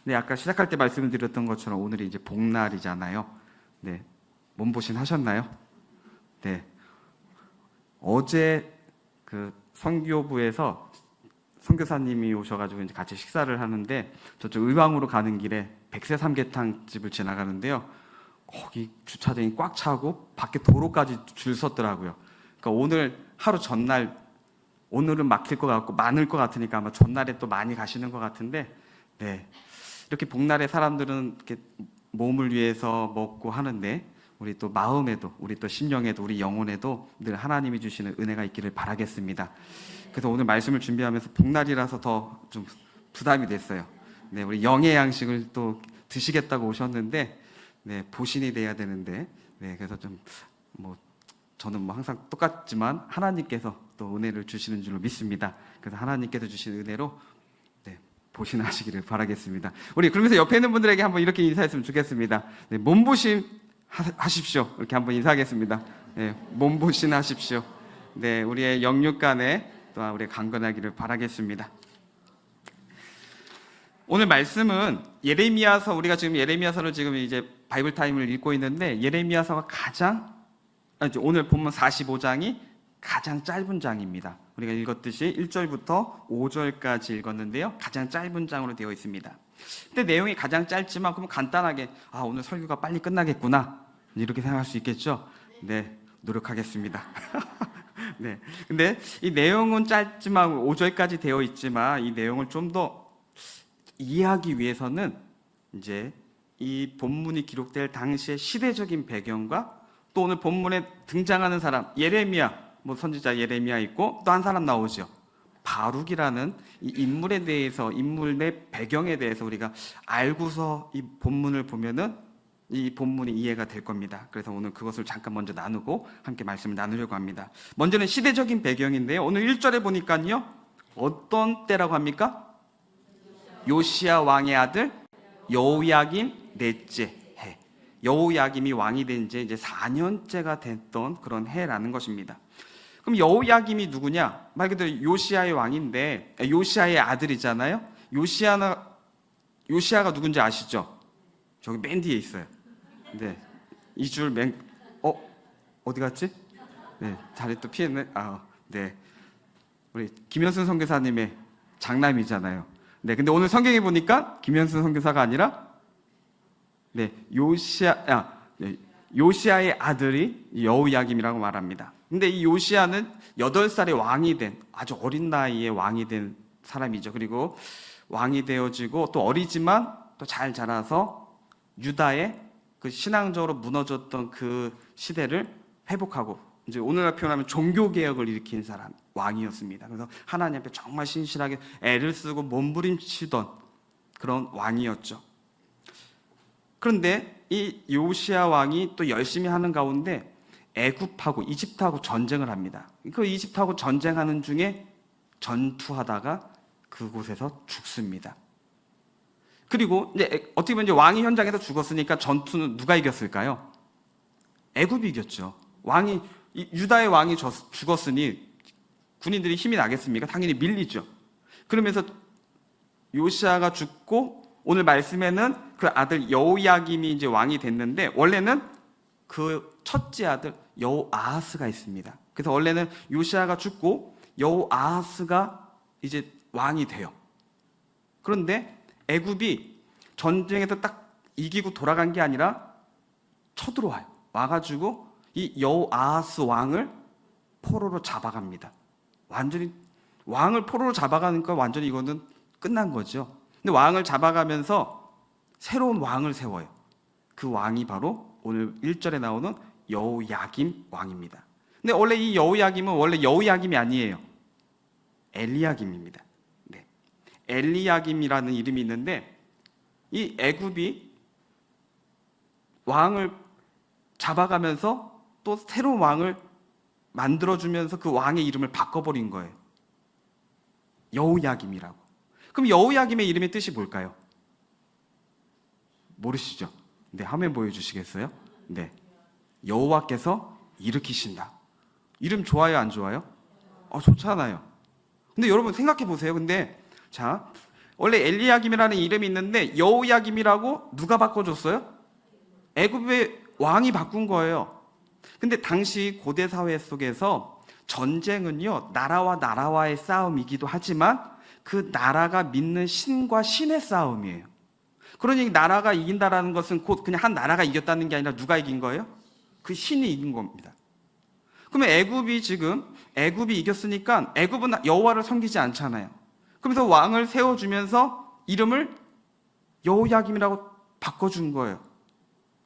네, 아까 시작할 때 말씀을 드렸던 것처럼 오늘이 이제 복날이잖아요. 네, 몸보신 하셨나요? 네, 어제 그 선교부에서 선교사님이 오셔가지고 이제 같이 식사를 하는데 저쪽 의왕으로 가는 길에 백세 삼계탕 집을 지나가는데요. 거기 주차장이 꽉 차고 밖에 도로까지 줄 섰더라고요. 그러니까 오늘 하루 전날 오늘은 막힐 것 같고 많을 것 같으니까 아마 전날에 또 많이 가시는 것 같은데, 네, 이렇게 복날에 사람들은 이렇게 몸을 위해서 먹고 하는데 우리 또 마음에도 우리 또 심령에도 우리 영혼에도 늘 하나님이 주시는 은혜가 있기를 바라겠습니다. 그래서 오늘 말씀을 준비하면서 복날이라서 더 좀 부담이 됐어요. 네, 우리 영의 양식을 또 드시겠다고 오셨는데, 네, 보신이 돼야 되는데, 네, 그래서 좀 저는 항상 똑같지만 하나님께서 또 은혜를 주시는 줄로 믿습니다. 그래서 하나님께서 주신 은혜로 네, 보신하시기를 바라겠습니다. 우리 그러면서 옆에 있는 분들에게 한번 이렇게 인사했으면 좋겠습니다. 네, 몸보신 하십시오. 이렇게 한번 인사하겠습니다. 네, 몸보신 하십시오. 네, 우리의 영육간에 또한 우리 강건하기를 바라겠습니다. 오늘 말씀은 예레미야서, 우리가 지금 예레미야서를 지금 이제 바이블 타임을 읽고 있는데 예레미야서가 오늘 본문 45장이 가장 짧은 장입니다. 우리가 읽었듯이 1절부터 5절까지 읽었는데요. 가장 짧은 장으로 되어 있습니다. 근데 내용이 가장 짧지만 그럼 간단하게 오늘 설교가 빨리 끝나겠구나 이렇게 생각할 수 있겠죠? 네, 노력하겠습니다. 네, 근데 이 내용은 짧지만 5절까지 되어 있지만 이 내용을 좀 더 이해하기 위해서는 이제 이 본문이 기록될 당시의 시대적인 배경과 또 오늘 본문에 등장하는 사람 예레미야, 선지자 예레미야 있고 또 한 사람 나오죠. 바룩이라는 이 인물에 대해서, 인물 내 배경에 대해서 우리가 알고서 이 본문을 보면은 이 본문이 이해가 될 겁니다. 그래서 오늘 그것을 잠깐 먼저 나누고 함께 말씀을 나누려고 합니다. 먼저는 시대적인 배경인데요. 오늘 1절에 보니까요. 어떤 때라고 합니까? 요시야 왕의 아들 여호야김 넷째 해. 여호야김이 왕이 된 지 이제 4년째가 됐던 그런 해라는 것입니다. 그럼 여호야김이 누구냐? 말 그대로 요시야의 왕인데 요시야의 아들이잖아요. 요시야가 누군지 아시죠? 저기 맨 뒤에 있어요. 네, 이 줄 어디 갔지? 네, 자리 또 피했네. 네, 우리 김현순 선교사님의 장남이잖아요. 네, 근데 오늘 성경에 보니까 김현순 선교사가 아니라 요시야의 아들이 여호야김이라고 말합니다. 근데 이 요시야는 8살에 왕이 된 아주 어린 나이에 왕이 된 사람이죠. 그리고 왕이 되어지고 또 어리지만 또 잘 자라서 유다의 그 신앙적으로 무너졌던 그 시대를 회복하고 이제 오늘날 표현하면 종교개혁을 일으킨 사람, 왕이었습니다. 그래서 하나님 앞에 정말 신실하게 애를 쓰고 몸부림치던 그런 왕이었죠. 그런데 이 요시야 왕이 또 열심히 하는 가운데 애굽하고 이집트하고 전쟁을 합니다. 그 이집트하고 전쟁하는 중에 전투하다가 그곳에서 죽습니다. 그리고 이제 어떻게 보면 이제 왕이 현장에서 죽었으니까 전투는 누가 이겼을까요? 애굽이 이겼죠. 유다의 왕이 죽었으니 군인들이 힘이 나겠습니까? 당연히 밀리죠. 그러면서 요시야가 죽고 오늘 말씀에는 그 아들 여호야김이 이제 왕이 됐는데 원래는 그 첫째 아들 여호아하스가 있습니다. 그래서 원래는 요시야가 죽고 여호아하스가 이제 왕이 돼요. 그런데 애굽이 전쟁에서 딱 이기고 돌아간 게 아니라 쳐들어와요. 와가지고 이 여호아하스 왕을 포로로 잡아갑니다. 완전히 왕을 포로로 잡아가니까 완전히 이거는 끝난 거죠. 근데 왕을 잡아가면서 새로운 왕을 세워요. 그 왕이 바로 오늘 1절에 나오는 여호야김 왕입니다. 근데 원래 이 여호야김은 원래 여호야김이 아니에요. 엘리야김입니다. 네. 엘리야김이라는 이름이 있는데 이 애굽이 왕을 잡아가면서 또 새로운 왕을 만들어주면서 그 왕의 이름을 바꿔버린 거예요. 여호야김이라고. 그럼 여호야김의 이름의 뜻이 뭘까요? 모르시죠? 네, 화면 보여주시겠어요? 네, 여호와께서 일으키신다. 이름 좋아요, 안 좋아요? 좋잖아요. 근데 여러분 생각해 보세요. 근데 자, 원래 엘리야김이라는 이름이 있는데 여호야김이라고 누가 바꿔줬어요? 애굽의 왕이 바꾼 거예요. 근데 당시 고대 사회 속에서 전쟁은요, 나라와 나라와의 싸움이기도 하지만 그 나라가 믿는 신과 신의 싸움이에요. 그러니 나라가 이긴다라는 것은 곧 그냥 한 나라가 이겼다는 게 아니라 누가 이긴 거예요? 그 신이 이긴 겁니다. 그러면 애굽이 이겼으니까 애굽은 여호와를 섬기지 않잖아요. 그러면서 왕을 세워주면서 이름을 여호야김이라고 바꿔준 거예요.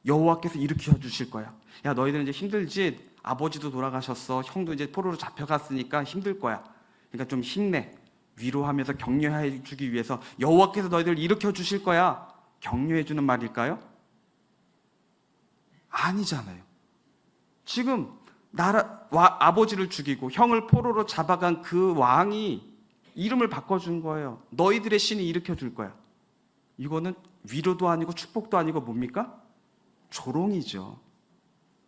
여호와께서 일으켜 주실 거야. 야, 너희들은 이제 힘들지? 아버지도 돌아가셨어. 형도 이제 포로로 잡혀갔으니까 힘들 거야. 그러니까 좀 힘내. 위로하면서 격려해 주기 위해서 여호와께서 너희들을 일으켜 주실 거야. 격려해 주는 말일까요? 아니잖아요. 지금 아버지를 죽이고 형을 포로로 잡아간 그 왕이 이름을 바꿔준 거예요. 너희들의 신이 일으켜 줄 거야. 이거는 위로도 아니고 축복도 아니고 뭡니까? 조롱이죠.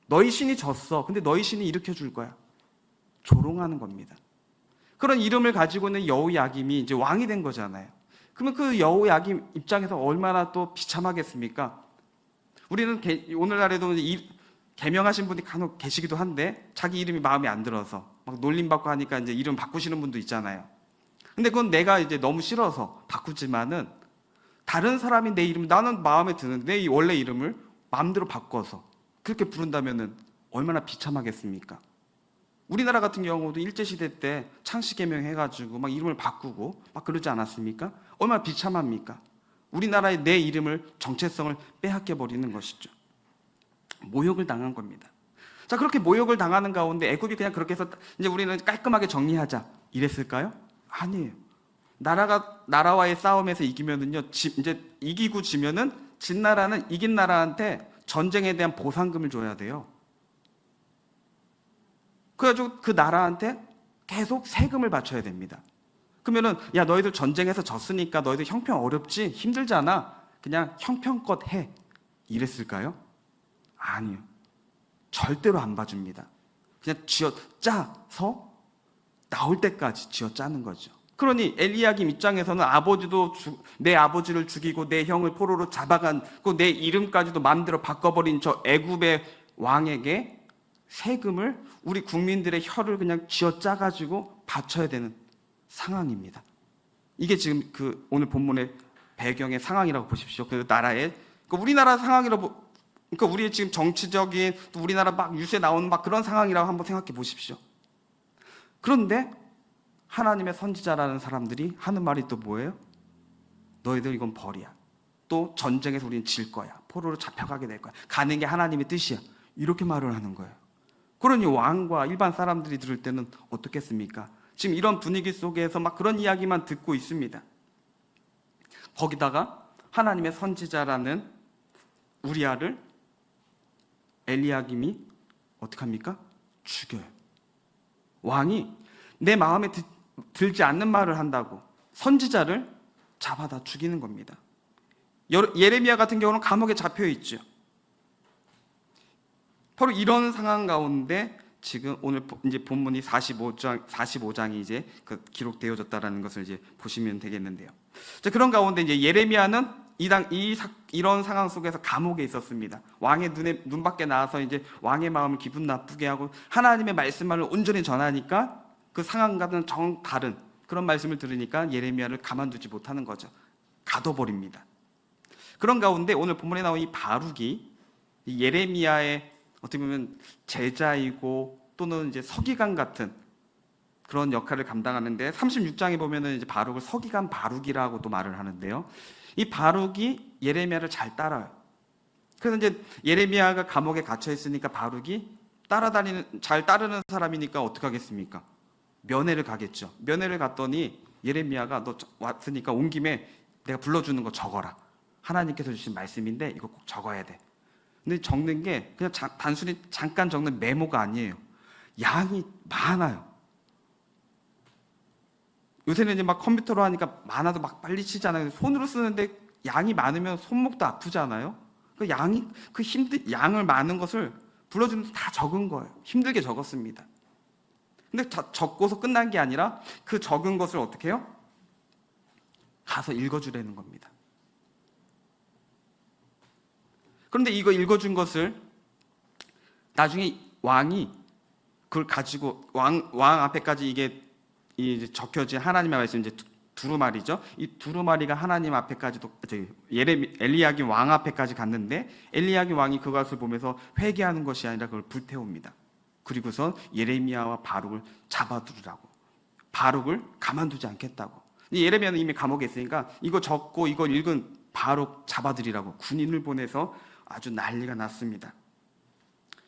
너희 신이 졌어. 근데 너희 신이 일으켜 줄 거야. 조롱하는 겁니다. 그런 이름을 가지고 있는 여호야김이 이제 왕이 된 거잖아요. 그러면 그 여호야김 입장에서 얼마나 또 비참하겠습니까? 우리는 오늘날에도 개명하신 분이 간혹 계시기도 한데 자기 이름이 마음에 안 들어서 막 놀림받고 하니까 이제 이름 바꾸시는 분도 있잖아요. 근데 그건 내가 이제 너무 싫어서 바꾸지만은 다른 사람이 내 이름, 나는 마음에 드는데 이 원래 이름을 마음대로 바꿔서 그렇게 부른다면은 얼마나 비참하겠습니까? 우리나라 같은 경우도 일제시대 때 창씨개명 해가지고 막 이름을 바꾸고 막 그러지 않았습니까? 얼마나 비참합니까? 우리나라의 내 이름을 정체성을 빼앗겨버리는 것이죠. 모욕을 당한 겁니다. 자, 그렇게 모욕을 당하는 가운데 애굽이 그냥 그렇게 해서 이제 우리는 깔끔하게 정리하자 이랬을까요? 아니에요. 나라와의 싸움에서 이기면은요, 이제 이기고 지면은 진 나라는 이긴 나라한테 전쟁에 대한 보상금을 줘야 돼요. 그래가지고 그 나라한테 계속 세금을 바쳐야 됩니다. 그러면은 야, 너희들 전쟁에서 졌으니까 너희들 형편 어렵지? 힘들잖아. 그냥 형편껏 해. 이랬을까요? 아니요. 절대로 안 봐줍니다. 그냥 쥐어 짜서 나올 때까지 쥐어 짜는 거죠. 그러니 엘리야김 입장에서는 내 아버지를 죽이고 내 형을 포로로 잡아간 내 이름까지도 마음대로 바꿔버린 저 애굽의 왕에게 세금을 우리 국민들의 혀를 그냥 쥐어 짜가지고 바쳐야 되는 상황입니다. 이게 지금 그 오늘 본문의 배경의 상황이라고 보십시오. 그 나라의 우리나라 상황이라고, 그러니까 우리의 지금 정치적인 또 우리나라 막 유세 나오는 막 그런 상황이라고 한번 생각해 보십시오. 그런데 하나님의 선지자라는 사람들이 하는 말이 또 뭐예요? 너희들 이건 벌이야. 또 전쟁에서 우리는 질 거야. 포로로 잡혀가게 될 거야. 가는 게 하나님의 뜻이야. 이렇게 말을 하는 거예요. 그러니 왕과 일반 사람들이 들을 때는 어떻겠습니까? 지금 이런 분위기 속에서 막 그런 이야기만 듣고 있습니다. 거기다가 하나님의 선지자라는 우리아를 엘리야김이 어떻게 합니까? 죽여요. 왕이 내 마음에 들지 않는 말을 한다고 선지자를 잡아다 죽이는 겁니다. 예레미야 같은 경우는 감옥에 잡혀 있죠. 바로 이런 상황 가운데 지금 오늘 이제 본문이 45장이 이제 기록되어졌다라는 것을 이제 보시면 되겠는데요. 자, 그런 가운데 이제 예레미야는 이런 상황 속에서 감옥에 있었습니다. 왕의 눈 밖에 나와서 이제 왕의 마음을 기분 나쁘게 하고 하나님의 말씀만을 온전히 전하니까 그 상황과는 정 다른 그런 말씀을 들으니까 예레미야를 가만두지 못하는 거죠. 가둬버립니다. 그런 가운데 오늘 본문에 나온 이 바룩이 이 예레미야의 어떻게 보면 제자이고 또는 이제 서기관 같은 그런 역할을 감당하는데 36장에 보면은 이제 바룩을 서기관 바룩이라고 또 말을 하는데요. 이 바룩이 예레미야를 잘 따라요. 그래서 이제 예레미야가 감옥에 갇혀 있으니까 바룩이 잘 따르는 사람이니까 어떻게 하겠습니까? 면회를 가겠죠. 면회를 갔더니 예레미야가 너 왔으니까 온 김에 내가 불러주는 거 적어라. 하나님께서 주신 말씀인데 이거 꼭 적어야 돼. 근데 적는 게 그냥 단순히 잠깐 적는 메모가 아니에요. 양이 많아요. 요새는 이제 막 컴퓨터로 하니까 많아도 막 빨리 치잖아요. 손으로 쓰는데 양이 많으면 손목도 아프잖아요. 양을 많은 것을 불러주면서 다 적은 거예요. 힘들게 적었습니다. 근데 적고서 끝난 게 아니라 그 적은 것을 어떻게 해요? 가서 읽어주라는 겁니다. 그런데 이거 읽어준 것을 나중에 왕이 그걸 가지고 왕 앞에까지 이게 적혀진 하나님의 말씀, 이제 두루마리죠. 이 두루마리가 하나님 앞에까지도 엘리야kim 왕 앞에까지 갔는데 엘리야kim 왕이 그것을 보면서 회개하는 것이 아니라 그걸 불태웁니다. 그리고선 예레미야와 바룩을 잡아두라고, 바룩을 가만두지 않겠다고. 예레미야는 이미 감옥에 있으니까 이거 적고 이걸 읽은 바룩 잡아들이라고 군인을 보내서 아주 난리가 났습니다.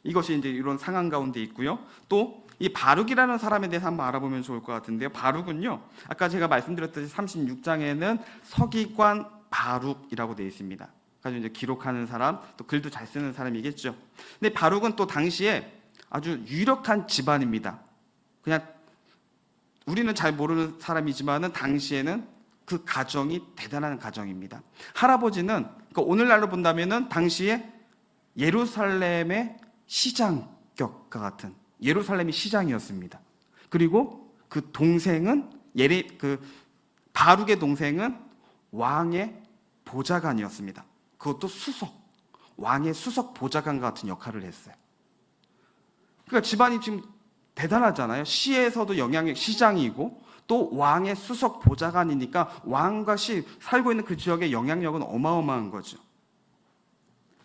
이것이 이제 이런 상황 가운데 있고요. 또 이 바룩이라는 사람에 대해서 한번 알아보면 좋을 것 같은데요. 바룩은요, 아까 제가 말씀드렸듯이 36장에는 서기관 바룩이라고 되어 있습니다. 그래서 이제 기록하는 사람, 또 글도 잘 쓰는 사람이겠죠. 근데 바룩은 또 당시에 아주 유력한 집안입니다. 그냥 우리는 잘 모르는 사람이지만은 당시에는 그 가정이 대단한 가정입니다. 할아버지는 그러니까 오늘날로 본다면은 당시에 예루살렘의 시장격과 같은, 예루살렘이 시장이었습니다. 그리고 그 동생은 바룩의 동생은 왕의 보좌관이었습니다. 그것도 수석, 왕의 수석 보좌관 같은 역할을 했어요. 그러니까 집안이 지금 대단하잖아요. 시에서도 영향력, 시장이고 또 왕의 수석 보좌관이니까 왕과 시, 살고 있는 그 지역의 영향력은 어마어마한 거죠.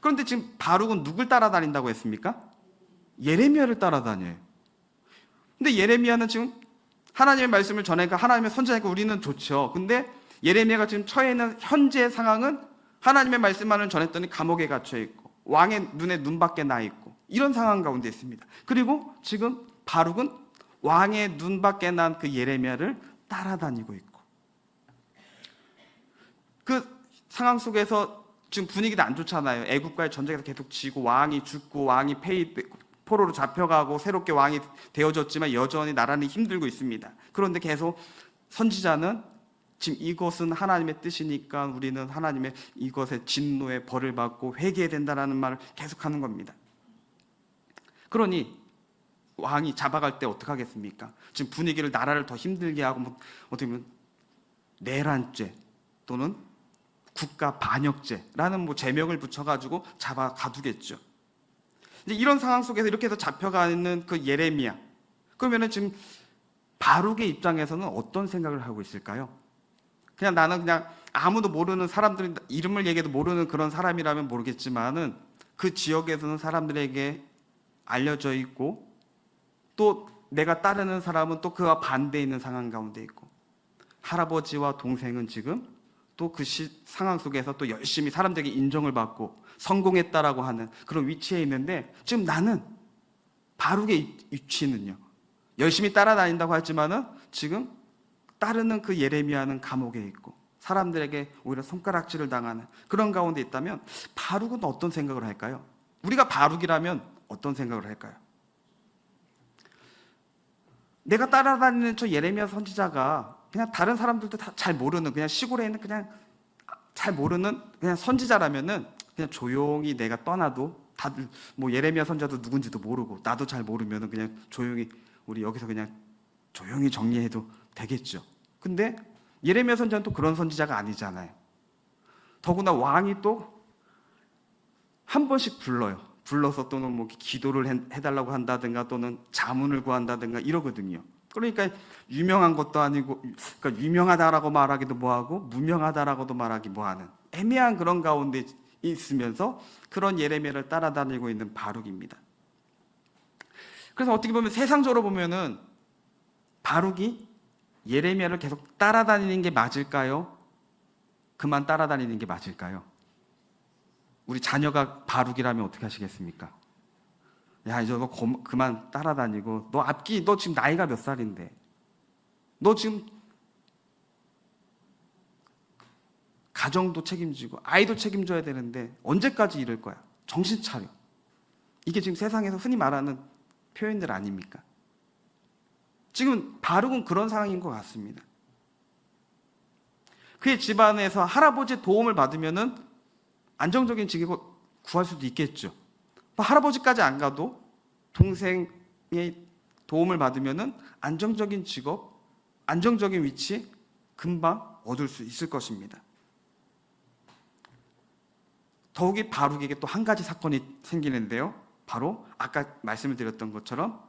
그런데 지금 바룩은 누굴 따라다닌다고 했습니까? 예레미야를 따라다녀요. 근데 예레미야는 지금 하나님의 말씀을 전하니까, 하나님의 선지자니까 우리는 좋죠. 근데 예레미야가 지금 처해 있는 현재의 상황은 하나님의 말씀만을 전했더니 감옥에 갇혀 있고 왕의 눈에 눈밖에 나 있고 이런 상황 가운데 있습니다. 그리고 지금 바룩은 왕의 눈밖에 난 그 예레미야를 따라다니고 있고, 그 상황 속에서 지금 분위기도 안 좋잖아요. 애국과의 전쟁에서 계속 지고 왕이 죽고 왕이 포로로 잡혀가고 새롭게 왕이 되어졌지만 여전히 나라는 힘들고 있습니다. 그런데 계속 선지자는 지금 이것은 하나님의 뜻이니까 우리는 하나님의 이것의 진노의 벌을 받고 회개해야 된다라는 말을 계속하는 겁니다. 그러니 왕이 잡아갈 때 어떻게 하겠습니까? 지금 분위기를, 나라를 더 힘들게 하고 어떻게 보면 내란죄 또는 국가 반역죄라는 제명을 붙여가지고 잡아 가두겠죠. 이제 이런 상황 속에서 이렇게 해서 잡혀가는 그 예레미야, 그러면은 지금 바룩의 입장에서는 어떤 생각을 하고 있을까요? 그냥 나는 그냥 아무도 모르는 사람들, 이름을 얘기해도 모르는 그런 사람이라면 모르겠지만은 그 지역에서는 사람들에게 알려져 있고 또 내가 따르는 사람은 또 그와 반대에 있는 상황 가운데 있고, 할아버지와 동생은 지금 또 그 상황 속에서 또 열심히 사람들에게 인정을 받고 성공했다라고 하는 그런 위치에 있는데, 지금 나는 바룩의 위치는요, 열심히 따라다닌다고 하지만은 지금 따르는 그 예레미야는 감옥에 있고 사람들에게 오히려 손가락질을 당하는 그런 가운데 있다면 바룩은 어떤 생각을 할까요? 우리가 바룩이라면 어떤 생각을 할까요? 내가 따라다니는 저 예레미야 선지자가 그냥 다른 사람들도 다 잘 모르는, 그냥 시골에 있는 그냥 잘 모르는 그냥 선지자라면은 그냥 조용히 내가 떠나도 다들 예레미야 선지자도 누군지도 모르고 나도 잘 모르면은 그냥 조용히 우리 여기서 그냥 조용히 정리해도 되겠죠. 근데 예레미야 선지자는 또 그런 선지자가 아니잖아요. 더구나 왕이 또 한 번씩 불러서 또는 기도를 해달라고 한다든가 또는 자문을 구한다든가 이러거든요. 그러니까 유명한 것도 아니고, 그러니까 유명하다라고 말하기도 뭐하고 무명하다라고도 말하기 뭐하는 애매한 그런 가운데 있으면서 그런 예레미야를 따라다니고 있는 바룩입니다. 그래서 어떻게 보면 세상적으로 보면은 바룩이 예레미야를 계속 따라다니는 게 맞을까요? 그만 따라다니는 게 맞을까요? 우리 자녀가 바룩이라면 어떻게 하시겠습니까? 야, 이제 너 그만 따라다니고, 너 지금 나이가 몇 살인데, 너 지금 가정도 책임지고 아이도 책임져야 되는데 언제까지 이럴 거야? 정신 차려. 이게 지금 세상에서 흔히 말하는 표현들 아닙니까? 지금 바룩은 그런 상황인 것 같습니다. 그의 집안에서 할아버지의 도움을 받으면은 안정적인 직업을 구할 수도 있겠죠. 할아버지까지 안 가도 동생의 도움을 받으면은 안정적인 직업, 안정적인 위치 금방 얻을 수 있을 것입니다. 더욱이 바룩에게 또 한 가지 사건이 생기는데요. 바로 아까 말씀을 드렸던 것처럼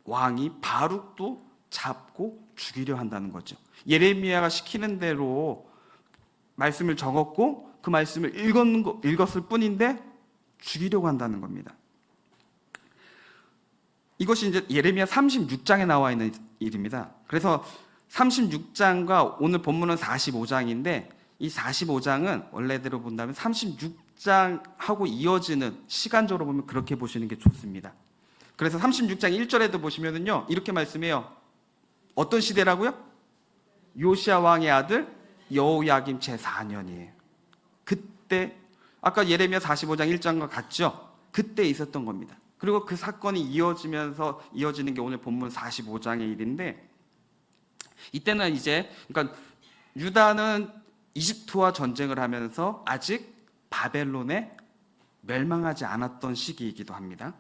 왕이 바룩도 잡고 죽이려 한다는 거죠. 예레미야가 시키는 대로 말씀을 적었고 그 말씀을 읽었을 뿐인데 죽이려고 한다는 겁니다. 이것이 이제 예레미야 36장에 나와 있는 일입니다. 그래서 36장과 오늘 본문은 45장인데 이 45장은 원래대로 본다면 36장하고 이어지는, 시간적으로 보면 그렇게 보시는 게 좋습니다. 그래서 36장 1절에도 보시면은요, 이렇게 말씀해요. 어떤 시대라고요? 요시야 왕의 아들 여호야김 제4년이에요. 그때 아까 예레미야 45장 1장과 같죠? 그때 있었던 겁니다. 그리고 그 사건이 이어지는 게 오늘 본문 45장의 일인데, 이때는 이제 그러니까 유다는 이집트와 전쟁을 하면서 아직 바벨론에 멸망하지 않았던 시기이기도 합니다.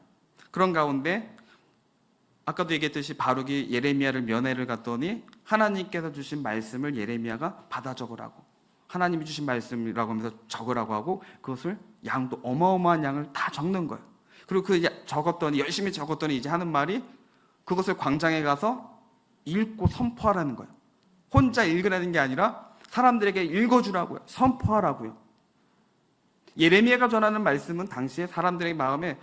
그런 가운데 아까도 얘기했듯이 바룩이 예레미야를 면회를 갔더니 하나님께서 주신 말씀을 예레미야가 받아 적으라고, 하나님이 주신 말씀이라고 하면서 적으라고 하고 그것을 양도 어마어마한 양을 다 적는 거예요. 그리고 열심히 적었더니 이제 하는 말이 그것을 광장에 가서 읽고 선포하라는 거예요. 혼자 읽으라는 게 아니라 사람들에게 읽어주라고요. 선포하라고요. 예레미야가 전하는 말씀은 당시에 사람들의 마음에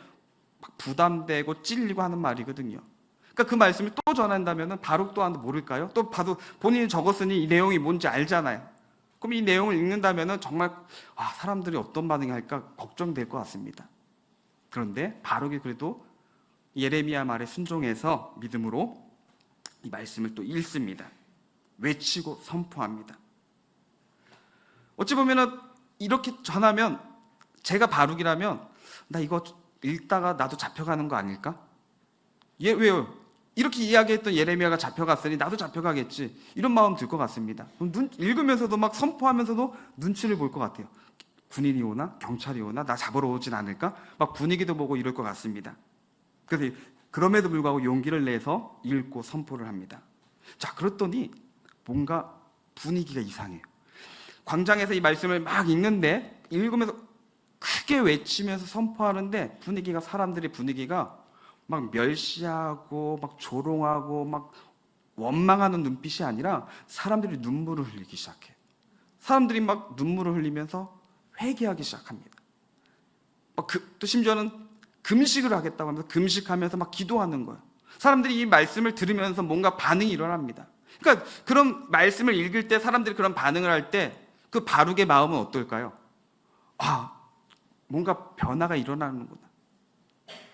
막 부담되고 찔리고 하는 말이거든요. 그러니까 그 말씀을 또 전한다면 바룩 또한 모를까요? 또 봐도 본인이 적었으니 이 내용이 뭔지 알잖아요. 그럼 이 내용을 읽는다면 정말 사람들이 어떤 반응이 할까 걱정될 것 같습니다. 그런데 바룩이 그래도 예레미야 말에 순종해서 믿음으로 이 말씀을 또 읽습니다. 외치고 선포합니다. 어찌 보면은 이렇게 전하면, 제가 바룩이라면 나 이거 읽다가 나도 잡혀가는 거 아닐까? 왜요? 이렇게 이야기했던 예레미야가 잡혀갔으니 나도 잡혀가겠지, 이런 마음 들 것 같습니다. 읽으면서도 막 선포하면서도 눈치를 볼 것 같아요. 군인이 오나 경찰이 오나 나 잡으러 오진 않을까? 막 분위기도 보고 이럴 것 같습니다. 그래서 그럼에도 불구하고 용기를 내서 읽고 선포를 합니다. 자, 그랬더니 뭔가 분위기가 이상해요. 광장에서 이 말씀을 막 읽는데, 읽으면서 크게 외치면서 선포하는데 사람들의 분위기가 막 멸시하고 막 조롱하고 막 원망하는 눈빛이 아니라 사람들이 눈물을 흘리기 시작해요. 사람들이 막 눈물을 흘리면서 회개하기 시작합니다. 또 심지어는 금식을 하겠다고 하면서 금식하면서 막 기도하는 거예요. 사람들이 이 말씀을 들으면서 뭔가 반응이 일어납니다. 그러니까 그런 말씀을 읽을 때 사람들이 그런 반응을 할 때 그 바룩의 마음은 어떨까요? 뭔가 변화가 일어나는구나.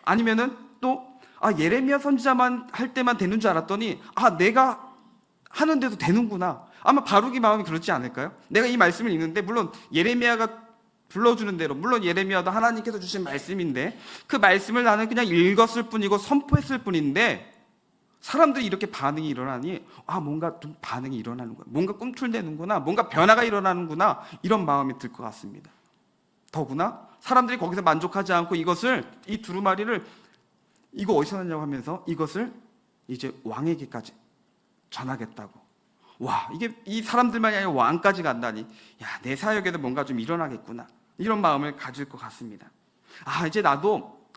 아니면은 또 예레미야 선지자만 할 때만 되는 줄 알았더니 내가 하는데도 되는구나. 아마 바룩의 마음이 그렇지 않을까요? 내가 이 말씀을 읽는데, 물론 예레미야가 불러주는 대로, 물론 예레미야도 하나님께서 주신 말씀인데 그 말씀을 나는 그냥 읽었을 뿐이고 선포했을 뿐인데 사람들이 이렇게 반응이 일어나니 뭔가 좀 반응이 일어나는 거야. 뭔가 꿈틀대는구나, 뭔가 변화가 일어나는구나, 이런 마음이 들 것 같습니다. 더구나 사람들이 거기서 만족하지 않고 이 두루마리를 이거 어디서 났냐고 하면서 이것을 이제 왕에게까지 전하겠다고. 이게 이 사람들만이 아니라 왕까지 간다니, 내 사역에도 뭔가 좀 일어나겠구나, 이런 마음을 가질 것 같습니다. 이제 나도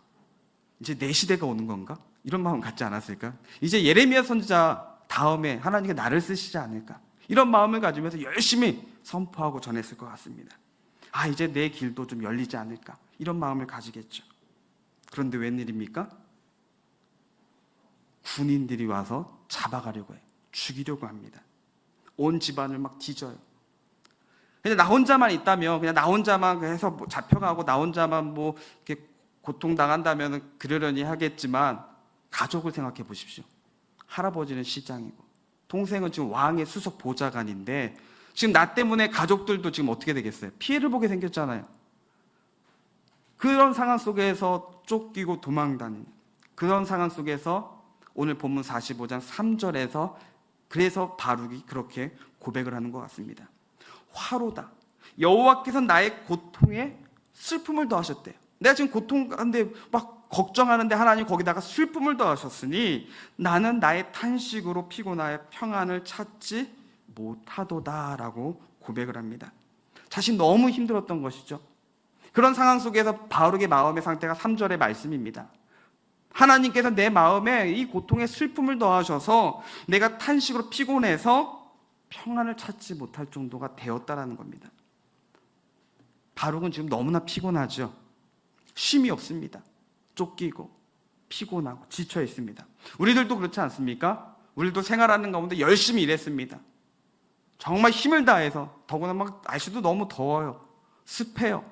이제 내 시대가 오는 건가? 이런 마음 갖지 않았을까? 이제 예레미야 선지자 다음에 하나님께 나를 쓰시지 않을까? 이런 마음을 가지면서 열심히 선포하고 전했을 것 같습니다. 이제 내 길도 좀 열리지 않을까? 이런 마음을 가지겠죠. 그런데 웬일입니까? 군인들이 와서 잡아가려고 해요. 죽이려고 합니다. 온 집안을 막 뒤져요. 그냥 나 혼자만 있다면, 그냥 나 혼자만 해서 잡혀가고 나 혼자만 이렇게 고통당한다면 그러려니 하겠지만, 가족을 생각해 보십시오. 할아버지는 시장이고 동생은 지금 왕의 수석 보좌관인데 지금 나 때문에 가족들도 지금 어떻게 되겠어요? 피해를 보게 생겼잖아요. 그런 상황 속에서 쫓기고 도망다니는, 그런 상황 속에서 오늘 본문 45장 3절에서 그래서 바룩이 그렇게 고백을 하는 것 같습니다. 화로다. 여호와께서 나의 고통에 슬픔을 더하셨대요. 내가 지금 고통한데 막 걱정하는데 하나님 거기다가 슬픔을 더하셨으니 나는 나의 탄식으로 피곤하여 평안을 찾지 못하도다라고 고백을 합니다. 자신 너무 힘들었던 것이죠. 그런 상황 속에서 바룩의 마음의 상태가 3절의 말씀입니다. 하나님께서 내 마음에 이 고통에 슬픔을 더하셔서 내가 탄식으로 피곤해서 평안을 찾지 못할 정도가 되었다라는 겁니다. 바룩은 지금 너무나 피곤하죠. 쉼이 없습니다. 쫓기고 피곤하고 지쳐 있습니다. 우리들도 그렇지 않습니까? 우리도 생활하는 가운데 열심히 일했습니다. 정말 힘을 다해서, 더구나 막 날씨도 너무 더워요. 습해요.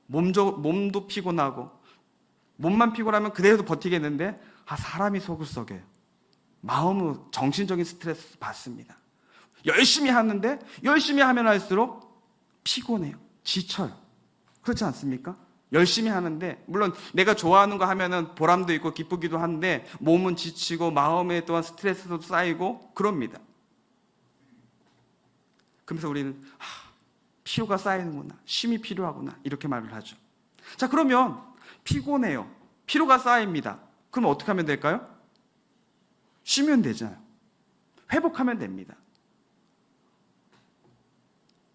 몸도 피곤하고, 몸만 피곤하면 그대로도 버티겠는데 사람이 속을 썩여요. 마음은 정신적인 스트레스 받습니다. 열심히 하는데 열심히 하면 할수록 피곤해요. 지쳐요. 그렇지 않습니까? 열심히 하는데, 물론 내가 좋아하는 거 하면은 보람도 있고 기쁘기도 한데 몸은 지치고 마음에 또한 스트레스도 쌓이고 그럽니다. 그러면서 우리는 피로가 쌓이는구나, 쉼이 필요하구나, 이렇게 말을 하죠. 자, 그러면 피곤해요. 피로가 쌓입니다. 그럼 어떻게 하면 될까요? 쉬면 되잖아요. 회복하면 됩니다.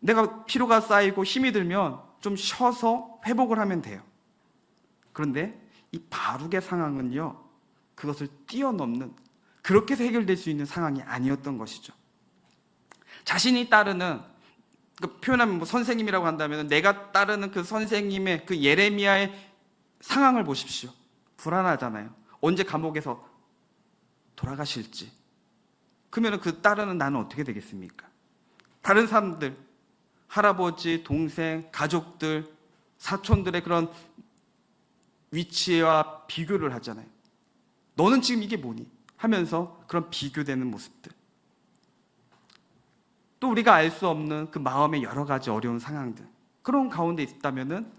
내가 피로가 쌓이고 힘이 들면 좀 쉬어서 회복을 하면 돼요. 그런데 이 바룩의 상황은요, 그것을 뛰어넘는, 그렇게 해서 해결될 수 있는 상황이 아니었던 것이죠. 자신이 따르는, 표현하면 선생님이라고 한다면 내가 따르는 그 선생님의 그 예레미야의 상황을 보십시오. 불안하잖아요. 언제 감옥에서 돌아가실지. 그러면 그 따르는 나는 어떻게 되겠습니까? 다른 사람들, 할아버지, 동생, 가족들, 사촌들의 그런 위치와 비교를 하잖아요. 너는 지금 이게 뭐니? 하면서 그런 비교되는 모습들. 또 우리가 알 수 없는 그 마음의 여러 가지 어려운 상황들, 그런 가운데 있다면은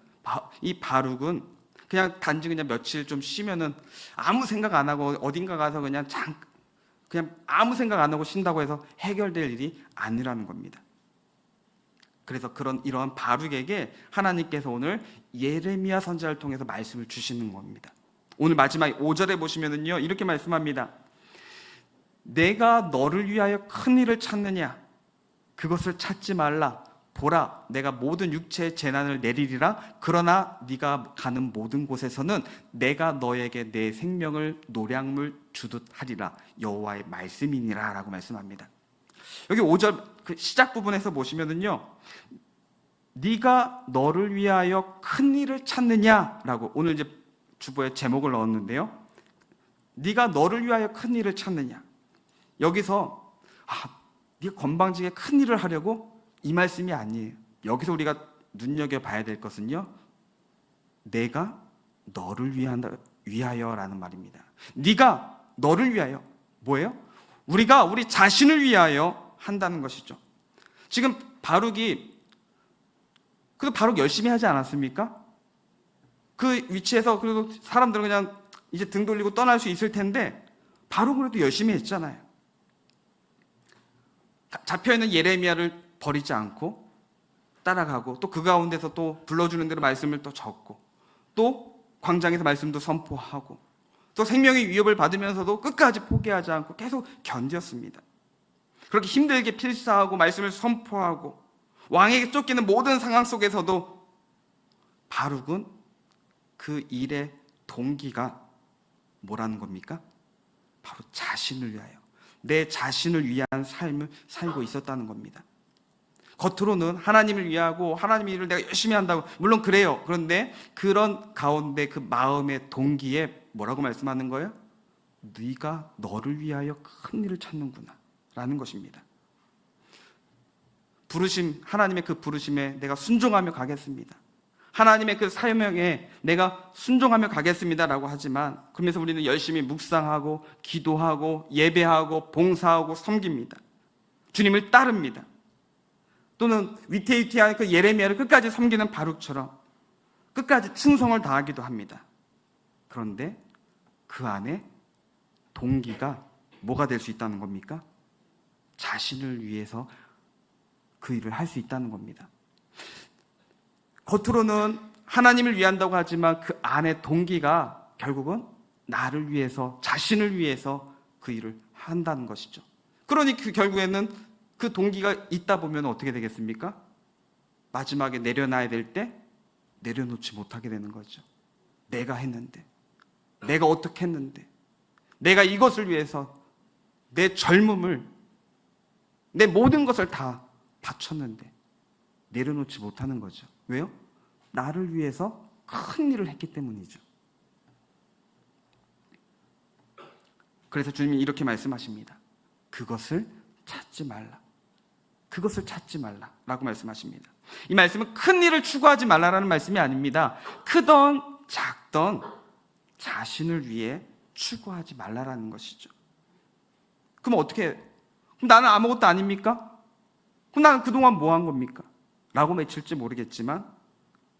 이 바룩은 그냥 단지 그냥 며칠 좀 쉬면은 아무 생각 안 하고 어딘가 가서 그냥 아무 생각 안 하고 쉰다고 해서 해결될 일이 아니라는 겁니다. 그래서 이러한 바룩에게 하나님께서 오늘 예레미야 선지자를 통해서 말씀을 주시는 겁니다. 오늘 마지막 5절에 보시면은요, 이렇게 말씀합니다. 내가 너를 위하여 큰 일을 찾느냐? 그것을 찾지 말라. 보라, 내가 모든 육체의 재난을 내리리라. 그러나 네가 가는 모든 곳에서는 내가 너에게 내 생명을 노량물 주듯 하리라. 여호와의 말씀이니라 라고 말씀합니다. 여기 5절 그 시작 부분에서 보시면은요, 네가 너를 위하여 큰 일을 찾느냐라고 오늘 이제 주보에 제목을 넣었는데요. 네가 너를 위하여 큰 일을 찾느냐. 여기서 네가 건방지게 큰 일을 하려고, 이 말씀이 아니에요. 여기서 우리가 눈여겨봐야 될 것은요, 내가 너를 위하여라는 말입니다. 네가 너를 위하여 뭐예요? 우리가 우리 자신을 위하여 한다는 것이죠. 지금 바룩이, 그래도 바룩 열심히 하지 않았습니까? 그 위치에서 그래도 사람들은 그냥 이제 등 돌리고 떠날 수 있을 텐데 바룩은 그래도 열심히 했잖아요. 잡혀있는 예레미야를 버리지 않고 따라가고, 또 그 가운데서 또 불러주는 대로 말씀을 또 적고, 또 광장에서 말씀도 선포하고, 또 생명의 위협을 받으면서도 끝까지 포기하지 않고 계속 견뎠습니다. 그렇게 힘들게 필사하고 말씀을 선포하고 왕에게 쫓기는 모든 상황 속에서도 바룩은 그 일의 동기가 뭐라는 겁니까? 바로 자신을 위하여, 내 자신을 위한 삶을 살고 있었다는 겁니다. 겉으로는 하나님을 위하고 하나님의 일을 내가 열심히 한다고, 물론 그래요. 그런데 그런 가운데 그 마음의 동기에 뭐라고 말씀하는 거예요? 네가 너를 위하여 큰 일을 찾는구나 라는 것입니다. 부르심, 하나님의 그 부르심에 내가 순종하며 가겠습니다. 하나님의 그 사명에 내가 순종하며 가겠습니다 라고 하지만, 그러면서 우리는 열심히 묵상하고 기도하고 예배하고 봉사하고 섬깁니다. 주님을 따릅니다. 또는 위태위태한 그 예레미야를 끝까지 섬기는 바룩처럼 끝까지 충성을 다하기도 합니다. 그런데 그 안에 동기가 뭐가 될 수 있다는 겁니까? 자신을 위해서 그 일을 할 수 있다는 겁니다. 겉으로는 하나님을 위한다고 하지만 그 안에 동기가 결국은 나를 위해서, 자신을 위해서 그 일을 한다는 것이죠. 그러니 그 결국에는 그 동기가 있다 보면 어떻게 되겠습니까? 마지막에 내려놔야 될 때 내려놓지 못하게 되는 거죠. 내가 했는데, 내가 어떻게 했는데, 내가 이것을 위해서 내 젊음을, 내 모든 것을 다 바쳤는데 내려놓지 못하는 거죠. 왜요? 나를 위해서 큰 일을 했기 때문이죠. 그래서 주님이 이렇게 말씀하십니다. 그것을 찾지 말라. 그것을 찾지 말라라고 말씀하십니다. 이 말씀은 큰 일을 추구하지 말라라는 말씀이 아닙니다. 크던 작던 자신을 위해 추구하지 말라라는 것이죠. 그럼 어떻게 해요? 그럼 나는 아무것도 아닙니까? 그럼 나는 그동안 뭐 한 겁니까? 라고 외칠지 모르겠지만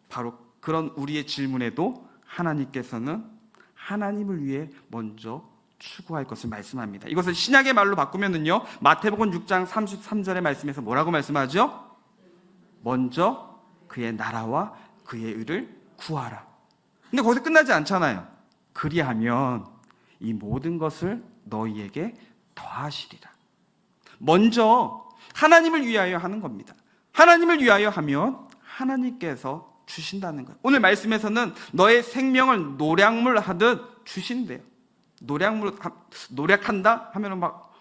바로 그런 우리의 질문에도 하나님께서는 하나님을 위해 먼저 추구할 것을 말씀합니다. 이것을 신약의 말로 바꾸면은요, 마태복음 6장 33절의 말씀에서 뭐라고 말씀하죠? 먼저 그의 나라와 그의 의를 구하라. 근데 거기서 끝나지 않잖아요. 그리하면 이 모든 것을 너희에게 더하시리라. 먼저 하나님을 위하여 하는 겁니다. 하나님을 위하여 하면 하나님께서 주신다는 거예요. 오늘 말씀에서는 너의 생명을 노략물 하듯 주신대요. 노력한다 하면은 막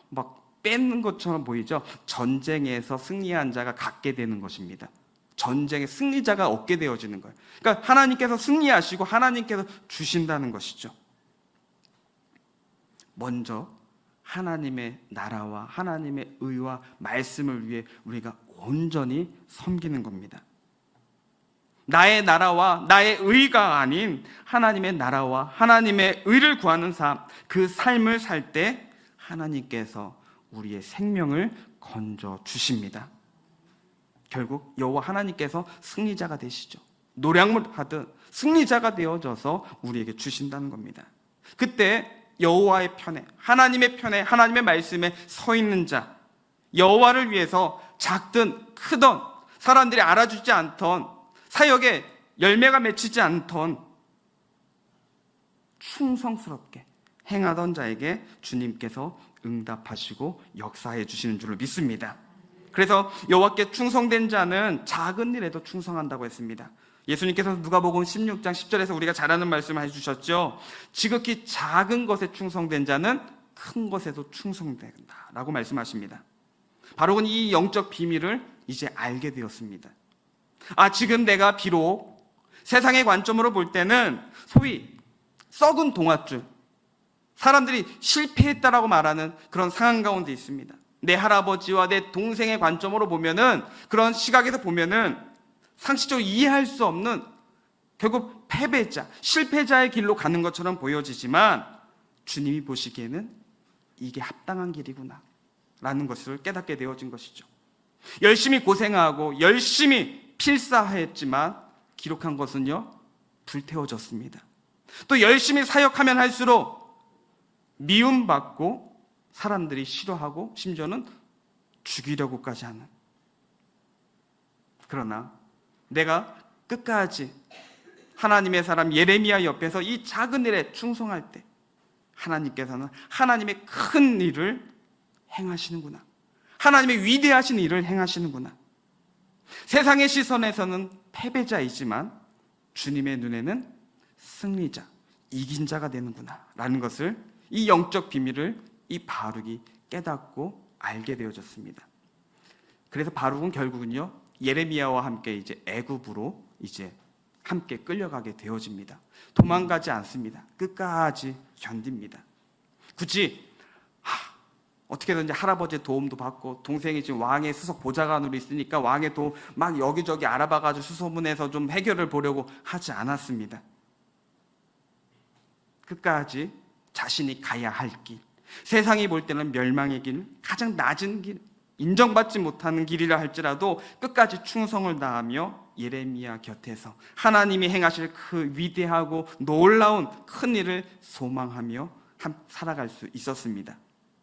뺏는 것처럼 보이죠. 전쟁에서 승리한 자가 갖게 되는 것입니다. 전쟁의 승리자가 얻게 되어지는 거예요. 그러니까 하나님께서 승리하시고 하나님께서 주신다는 것이죠. 먼저 하나님의 나라와 하나님의 의와 말씀을 위해 우리가 온전히 섬기는 겁니다. 나의 나라와 나의 의가 아닌 하나님의 나라와 하나님의 의를 구하는 삶, 그 삶을 살 때 하나님께서 우리의 생명을 건져 주십니다. 결국 여호와 하나님께서 승리자가 되시죠. 노략물 하듯 승리자가 되어져서 우리에게 주신다는 겁니다. 그때 여호와의 편에, 하나님의 편에, 하나님의 말씀에 서 있는 자, 여호와를 위해서 작든 크던, 사람들이 알아주지 않던, 사역에 열매가 맺히지 않던 충성스럽게 행하던 자에게 주님께서 응답하시고 역사해 주시는 줄로 믿습니다. 그래서 여호와께 충성된 자는 작은 일에도 충성한다고 했습니다. 예수님께서 누가복음 16장 10절에서 우리가 잘 아는 말씀을 해주셨죠. 지극히 작은 것에 충성된 자는 큰 것에도 충성된다 라고 말씀하십니다. 바로 이 영적 비밀을 이제 알게 되었습니다. 지금 내가 비록 세상의 관점으로 볼 때는 소위 썩은 동아줄, 사람들이 실패했다라고 말하는 그런 상황 가운데 있습니다. 내 할아버지와 내 동생의 관점으로 보면은, 그런 시각에서 보면은 상식적으로 이해할 수 없는 결국 패배자, 실패자의 길로 가는 것처럼 보여지지만 주님이 보시기에는 이게 합당한 길이구나 라는 것을 깨닫게 되어진 것이죠. 열심히 고생하고 열심히 필사했지만 기록한 것은요, 불태워졌습니다. 또 열심히 사역하면 할수록 미움받고 사람들이 싫어하고 심지어는 죽이려고까지 하는. 그러나 내가 끝까지 하나님의 사람 예레미야 옆에서 이 작은 일에 충성할 때 하나님께서는 하나님의 큰 일을 행하시는구나, 하나님의 위대하신 일을 행하시는구나. 세상의 시선에서는 패배자이지만 주님의 눈에는 승리자, 이긴 자가 되는구나 라는 것을, 이 영적 비밀을 이 바룩이 깨닫고 알게 되어졌습니다. 그래서 바룩은 결국은요, 예레미야와 함께 이제 애굽으로 이제 함께 끌려가게 되어집니다. 도망가지 않습니다. 끝까지 견딥니다. 굳이 어떻게든지 할아버지의 도움도 받고, 동생이 지금 왕의 수석 보좌관으로 있으니까 왕의 도움 막 여기저기 알아봐가지고 수소문해서 좀 해결을 보려고 하지 않았습니다. 끝까지 자신이 가야 할 길, 세상이 볼 때는 멸망의 길, 가장 낮은 길, 인정받지 못하는 길이라 할지라도 끝까지 충성을 다하며 예레미야 곁에서 하나님이 행하실 그 위대하고 놀라운 큰 일을 소망하며 살아갈 수 있었습니다.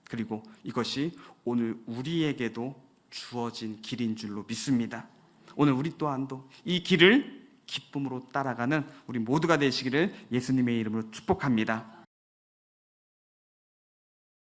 그리고 이것이 오늘 우리에게도 주어진 길인 줄로 믿습니다. 오늘 우리 또한도 이 길을 기쁨으로 따라가는 우리 모두가 되시기를 예수님의 이름으로 축복합니다.